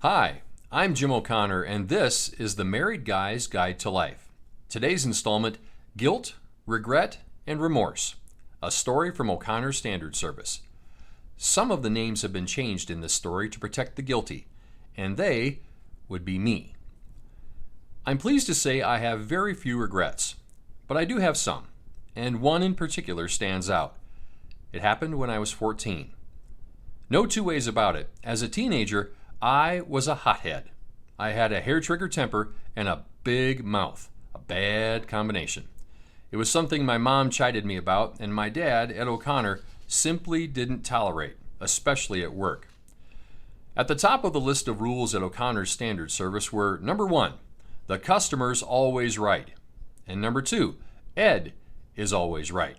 Hi, I'm Jim O'Connor, and this is the Married Guy's Guide to Life. Today's installment, Guilt, Regret, and Remorse, a story from O'Connor's Standard Service. Some of the names have been changed in this story to protect the guilty, and they would be me. I'm pleased to say I have very few regrets, but I do have some, and one in particular stands out. It happened when I was 14. No two ways about it. As a teenager, I was a hothead. I had a hair-trigger temper and a big mouth, a bad combination. It was something my mom chided me about, and my dad, Ed O'Connor, simply didn't tolerate, especially at work. At the top of the list of rules at O'Connor's Standard Service were, number 1, the customer's always right, and number 2, Ed is always right.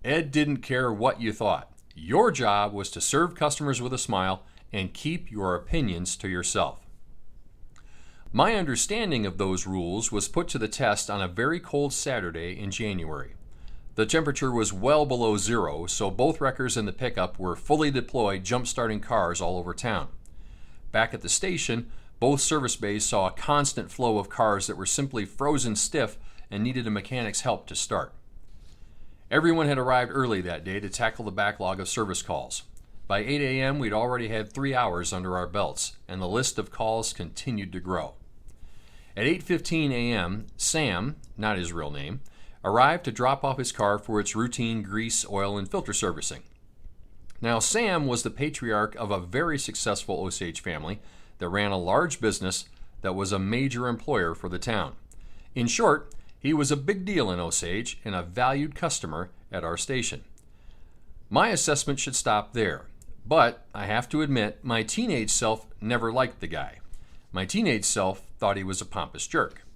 Ed didn't care what you thought. Your job was to serve customers with a smile and keep your opinions to yourself. My understanding of those rules was put to the test on a very cold Saturday in January. The temperature was well below zero, so both wreckers and the pickup were fully deployed jump-starting cars all over town. Back at the station, both service bays saw a constant flow of cars that were simply frozen stiff and needed a mechanic's help to start. Everyone had arrived early that day to tackle the backlog of service calls. By 8 a.m., we'd already had 3 hours under our belts, and the list of calls continued to grow. At 8:15 a.m., Sam, not his real name, arrived to drop off his car for its routine grease, oil, and filter servicing. Now, Sam was the patriarch of a very successful Osage family that ran a large business that was a major employer for the town. In short, he was a big deal in Osage and a valued customer at our station. My assessment should stop there. But I have to admit, my teenage self never liked the guy. My teenage self thought he was a pompous jerk.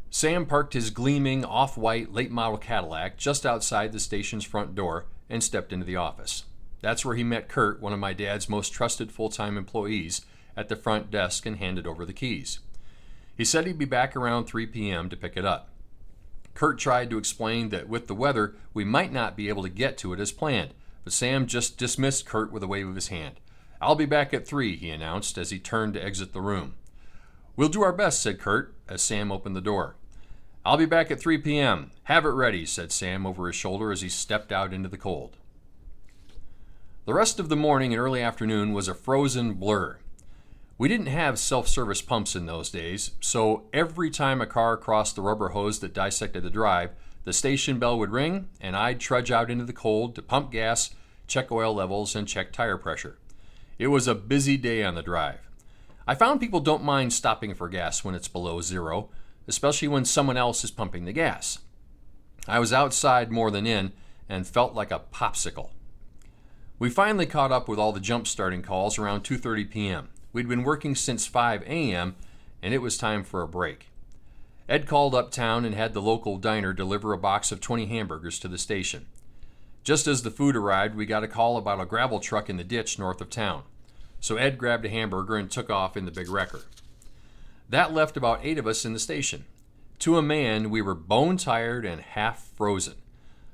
Sam parked his gleaming, off-white, late-model Cadillac just outside the station's front door and stepped into the office. That's where he met Kurt, one of my dad's most trusted full-time employees, at the front desk and handed over the keys. He said he'd be back around 3 p.m. to pick it up. Kurt tried to explain that with the weather, we might not be able to get to it as planned, but Sam just dismissed Kurt with a wave of his hand. "I'll be back at 3, he announced as he turned to exit the room. "We'll do our best," said Kurt as Sam opened the door. "I'll be back at 3 p.m. Have it ready," said Sam over his shoulder as he stepped out into the cold. The rest of the morning and early afternoon was a frozen blur. We didn't have self-service pumps in those days, so every time a car crossed the rubber hose that dissected the drive, the station bell would ring, and I'd trudge out into the cold to pump gas, check oil levels, and check tire pressure. It was a busy day on the drive. I found people don't mind stopping for gas when it's below zero, especially when someone else is pumping the gas. I was outside more than in and felt like a popsicle. We finally caught up with all the jump-starting calls around 2:30 p.m. We'd been working since 5 a.m., and it was time for a break. Ed called uptown and had the local diner deliver a box of 20 hamburgers to the station. Just as the food arrived, we got a call about a gravel truck in the ditch north of town. So Ed grabbed a hamburger and took off in the big wrecker. That left about 8 of us in the station. To a man, we were bone-tired and half frozen.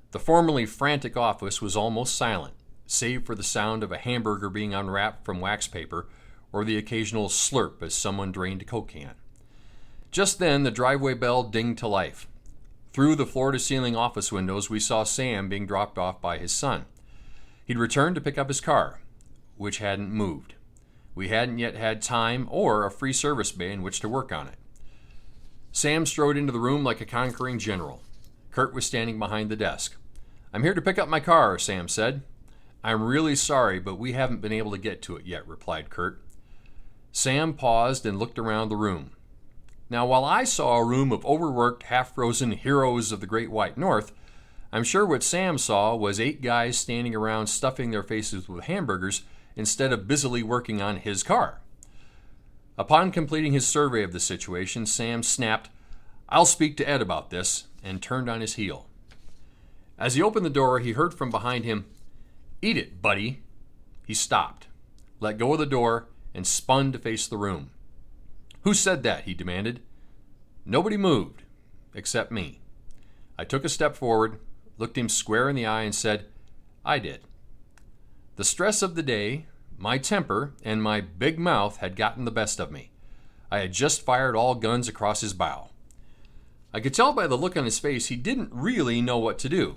The formerly frantic office was almost silent, save for the sound of a hamburger being unwrapped from wax paper or the occasional slurp as someone drained a Coke can. Just then, the driveway bell dinged to life. Through the floor-to-ceiling office windows, we saw Sam being dropped off by his son. He'd returned to pick up his car, which hadn't moved. We hadn't yet had time or a free service bay in which to work on it. Sam strode into the room like a conquering general. Kurt was standing behind the desk. "I'm here to pick up my car," Sam said. "I'm really sorry, but we haven't been able to get to it yet," replied Kurt. Sam paused and looked around the room. Now, while I saw a room of overworked, half-frozen heroes of the Great White North, I'm sure what Sam saw was 8 guys standing around stuffing their faces with hamburgers instead of busily working on his car. Upon completing his survey of the situation, Sam snapped, "I'll speak to Ed about this," and turned on his heel. As he opened the door, he heard from behind him, "Eat it, buddy." He stopped, let go of the door, and spun to face the room. "Who said that?" he demanded. Nobody moved, except me. I took a step forward, looked him square in the eye, and said, "I did." The stress of the day, My temper and my big mouth had gotten the best of me. I had just fired all guns across his bow. I could tell by the look on his face he didn't really know what to do.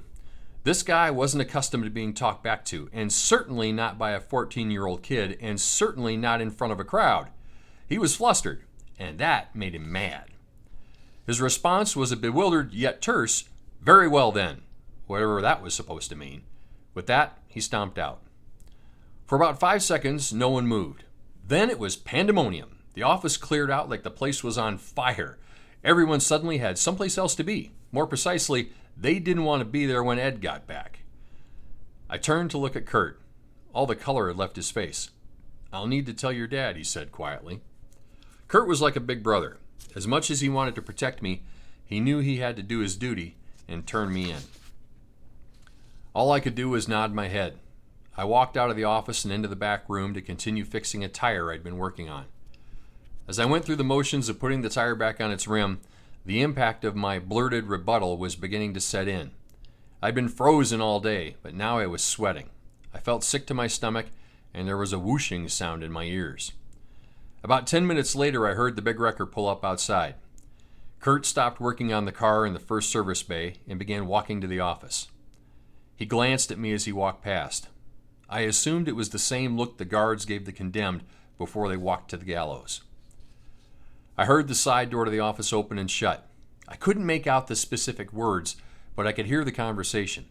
This guy wasn't accustomed to being talked back to, and certainly not by a 14-year-old kid, and certainly not in front of a crowd. He was flustered, and that made him mad. His response was a bewildered yet terse, "Very well then," whatever that was supposed to mean. With that, he stomped out. For about 5 seconds, no one moved. Then it was pandemonium. The office cleared out like the place was on fire. Everyone suddenly had someplace else to be. More precisely, they didn't want to be there when Ed got back. I turned to look at Kurt. All the color had left his face. "I'll need to tell your dad," he said quietly. Kurt was like a big brother. As much as he wanted to protect me, he knew he had to do his duty and turn me in. All I could do was nod my head. I walked out of the office and into the back room to continue fixing a tire I'd been working on. As I went through the motions of putting the tire back on its rim, the impact of my blurted rebuttal was beginning to set in. I'd been frozen all day, but now I was sweating. I felt sick to my stomach, and there was a whooshing sound in my ears. About 10 minutes later, I heard the big wrecker pull up outside. Kurt stopped working on the car in the first service bay and began walking to the office. He glanced at me as he walked past. I assumed it was the same look the guards gave the condemned before they walked to the gallows. I heard the side door to the office open and shut. I couldn't make out the specific words, but I could hear the conversation.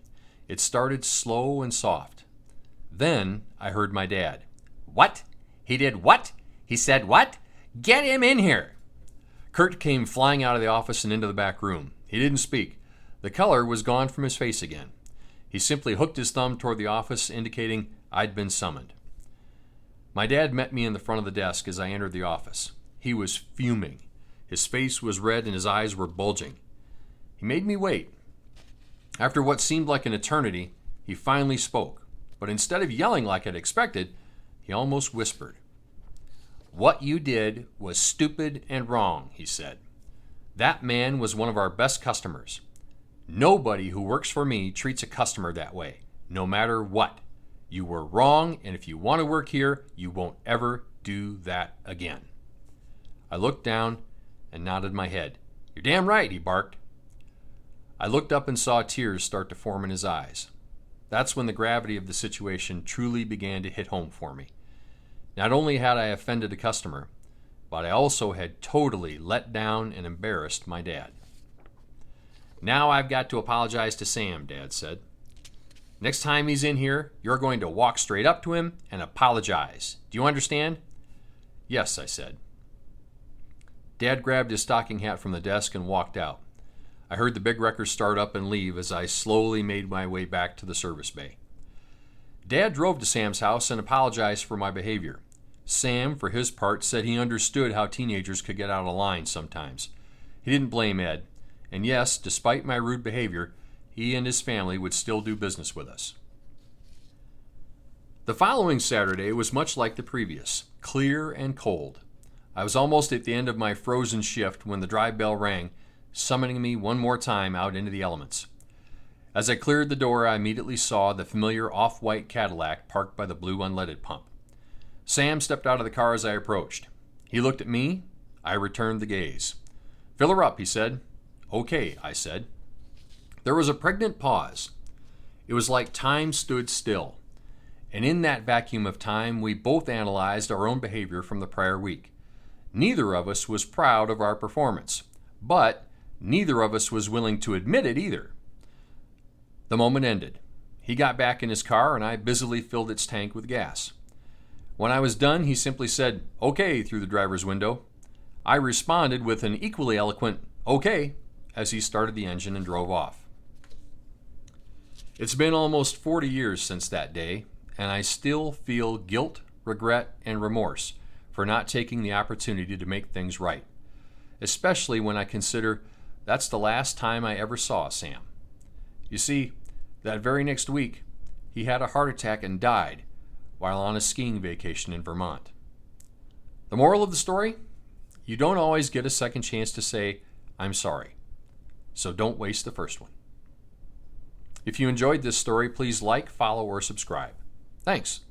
It started slow and soft. Then I heard my dad. "What? He did what? He said what? Get him in here!" Kurt came flying out of the office and into the back room. He didn't speak. The color was gone from his face again. He simply hooked his thumb toward the office, indicating I'd been summoned. My dad met me in the front of the desk as I entered the office. He was fuming. His face was red and his eyes were bulging. He made me wait. After what seemed like an eternity, he finally spoke. But instead of yelling like I'd expected, he almost whispered. "What you did was stupid and wrong," he said. "That man was one of our best customers. Nobody who works for me treats a customer that way, no matter what. You were wrong, and if you want to work here, you won't ever do that again." I looked down and nodded my head. "You're damn right," he barked. I looked up and saw tears start to form in his eyes. That's when the gravity of the situation truly began to hit home for me. Not only had I offended a customer, but I also had totally let down and embarrassed my dad. "Now I've got to apologize to Sam," Dad said. "Next time he's in here, you're going to walk straight up to him and apologize. Do you understand?" "Yes," I said. Dad grabbed his stocking hat from the desk and walked out. I heard the big wrecker start up and leave as I slowly made my way back to the service bay. Dad drove to Sam's house and apologized for my behavior. Sam, for his part, said he understood how teenagers could get out of line sometimes. He didn't blame Ed, and yes, despite my rude behavior, he and his family would still do business with us. The following Saturday was much like the previous, clear and cold. I was almost at the end of my frozen shift when the drive bell rang, summoning me one more time out into the elements. As I cleared the door, I immediately saw the familiar off-white Cadillac parked by the blue unleaded pump. Sam stepped out of the car as I approached. He looked at me. I returned the gaze. "Fill her up," he said. "Okay," I said. There was a pregnant pause. It was like time stood still. And in that vacuum of time, we both analyzed our own behavior from the prior week. Neither of us was proud of our performance, but neither of us was willing to admit it either. The moment ended. He got back in his car, and I busily filled its tank with gas. When I was done, he simply said, "Okay," through the driver's window. I responded with an equally eloquent, "Okay," as he started the engine and drove off. It's been almost 40 years since that day, and I still feel guilt, regret, and remorse for not taking the opportunity to make things right, especially when I consider that's the last time I ever saw Sam. You see, that very next week, he had a heart attack and died while on a skiing vacation in Vermont. The moral of the story? You don't always get a second chance to say, "I'm sorry." So don't waste the first one. If you enjoyed this story, please like, follow, or subscribe. Thanks.